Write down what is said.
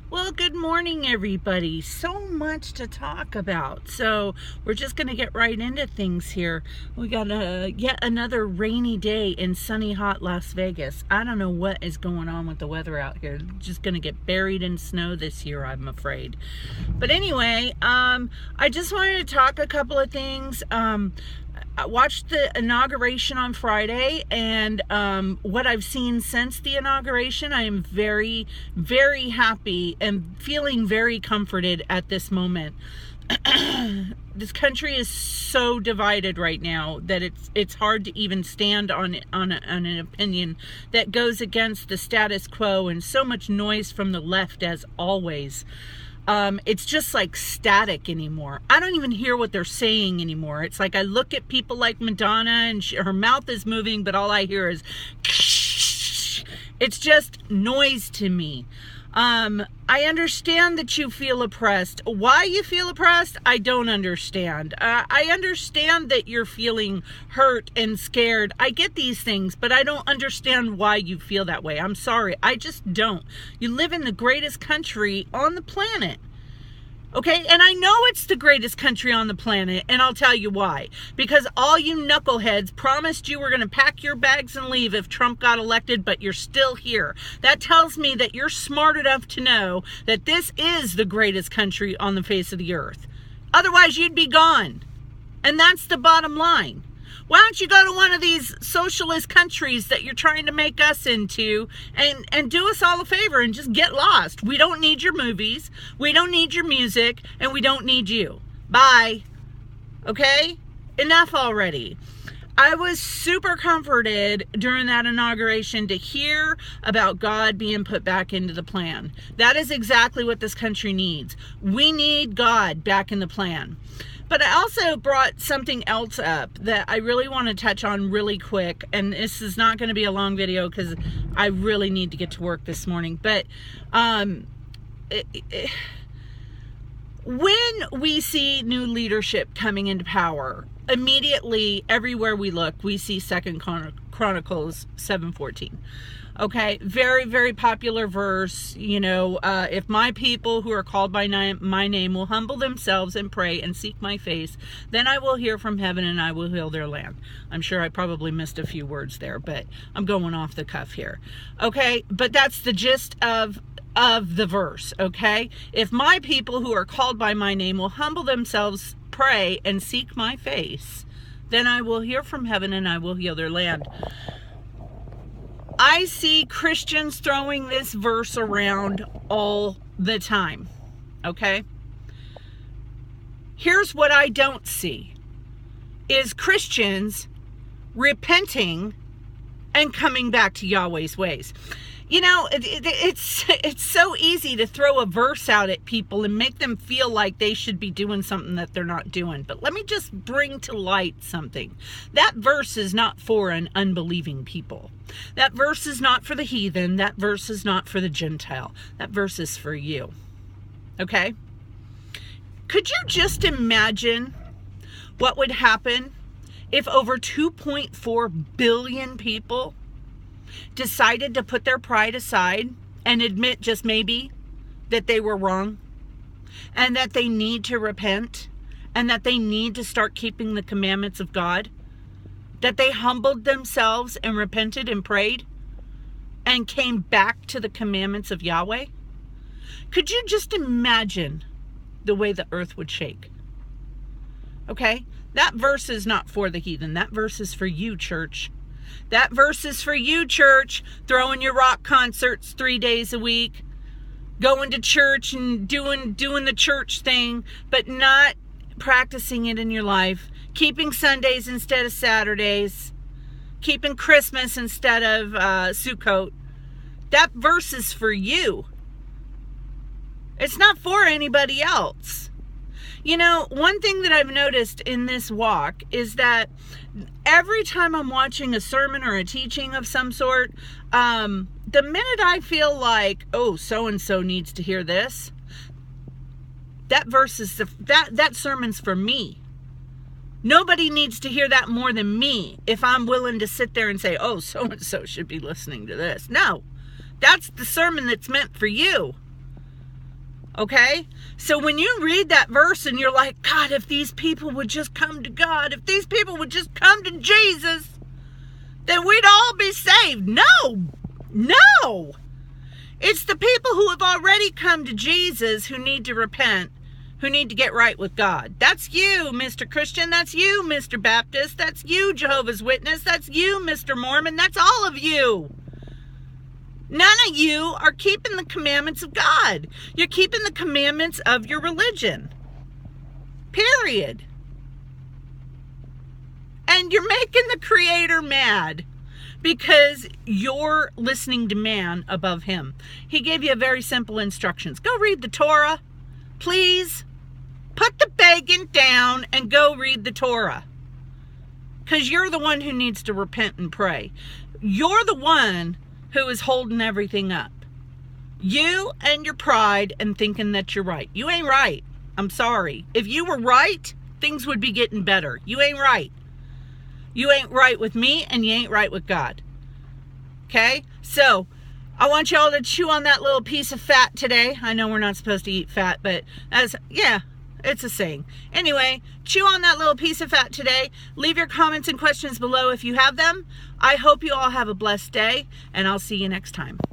Well, good morning, everybody. So much to talk about. So we're just going to get right into things here. We got yet another rainy day in sunny, hot Las Vegas. I don't know what is going on with the weather out here. Just going to get buried in snow this year, I'm afraid. But anyway, I just wanted to talk a couple of things. I watched the inauguration on Friday, and what I've seen since the inauguration, I am very, very happy and feeling very comforted at this moment. This country is so divided right now that it's hard to even stand on an opinion that goes against the status quo, and so much noise from the left as always. It's just like static anymore. I don't even hear what they're saying anymore. It's like I look at people like Madonna and her mouth is moving, but all I hear is it's just noise to me. I understand that you feel oppressed. Why you feel oppressed, I don't understand. I understand that you're feeling hurt and scared. I get these things, but I don't understand why you feel that way. I'm sorry. I just don't. You live in the greatest country on the planet. Okay, and I know it's the greatest country on the planet, and I'll tell you why. Because all you knuckleheads promised you were going to pack your bags and leave if Trump got elected, but you're still here. That tells me that you're smart enough to know that this is the greatest country on the face of the earth. Otherwise, you'd be gone. And that's the bottom line. Why don't you go to one of these socialist countries that you're trying to make us into and do us all a favor and just get lost? We don't need your movies, we don't need your music, and we don't need you. Bye. Okay? Enough already. I was super comforted during that inauguration to hear about God being put back into the plan. That is exactly what this country needs. We need God back in the plan. But I also brought something else up that I really want to touch on really quick. And this is not going to be a long video because I really need to get to work this morning. But when we see new leadership coming into power, immediately everywhere we look, we see 2 Chronicles 7:14. Okay, very, very popular verse. You know, if my people who are called by my name will humble themselves and pray and seek my face, then I will hear from heaven and I will heal their land. I'm sure I probably missed a few words there, but I'm going off the cuff here. Okay, but that's the gist of the verse. Okay, if my people who are called by my name will humble themselves, pray and seek my face, then I will hear from heaven and I will heal their land. I see Christians throwing this verse around all the time, okay? Here's what I don't see, is Christians repenting and coming back to Yahweh's ways. You know, it's so easy to throw a verse out at people and make them feel like they should be doing something that they're not doing. But let me just bring to light something. That verse is not for an unbelieving people. That verse is not for the heathen. That verse is not for the Gentile. That verse is for you. Okay? Could you just imagine what would happen if over 2.4 billion people decided to put their pride aside and admit just maybe that they were wrong and that they need to repent and that they need to start keeping the commandments of God, that they humbled themselves and repented and prayed and came back to the commandments of Yahweh? Could you just imagine the way the earth would shake? Okay? That verse is not for the heathen. That verse is for you, church. That verse is for you, church, throwing your rock concerts 3 days a week, going to church and doing the church thing, but not practicing it in your life, keeping Sundays instead of Saturdays, keeping Christmas instead of Sukkot. That verse is for you. It's not for anybody else. You know, one thing that I've noticed in this walk is that every time I'm watching a sermon or a teaching of some sort, the minute I feel like, oh, so-and-so needs to hear this, that verse is, that sermon's for me. Nobody needs to hear that more than me if I'm willing to sit there and say, oh, so-and-so should be listening to this. No, that's the sermon that's meant for you. Okay? So when you read that verse and you're like, God, if these people would just come to God, if these people would just come to Jesus, then we'd all be saved. No. It's the people who have already come to Jesus who need to repent, who need to get right with God. That's you, Mr. Christian. That's you, Mr. Baptist. That's you, Jehovah's Witness. That's you, Mr. Mormon. That's all of you. None of you are keeping the commandments of God. You're keeping the commandments of your religion. Period. And you're making the Creator mad because you're listening to man above him. He gave you very simple instructions. Go read the Torah. Please put the begging down and go read the Torah. Because you're the one who needs to repent and pray. You're the one who is holding everything up. You and your pride and thinking that you're right. You ain't right. I'm sorry. If you were right, things would be getting better. You ain't right. You ain't right with me and you ain't right with God. Okay? So, I want y'all to chew on that little piece of fat today. I know we're not supposed to eat fat, but it's a saying. Anyway, chew on that little piece of fat today. Leave your comments and questions below if you have them. I hope you all have a blessed day, and I'll see you next time.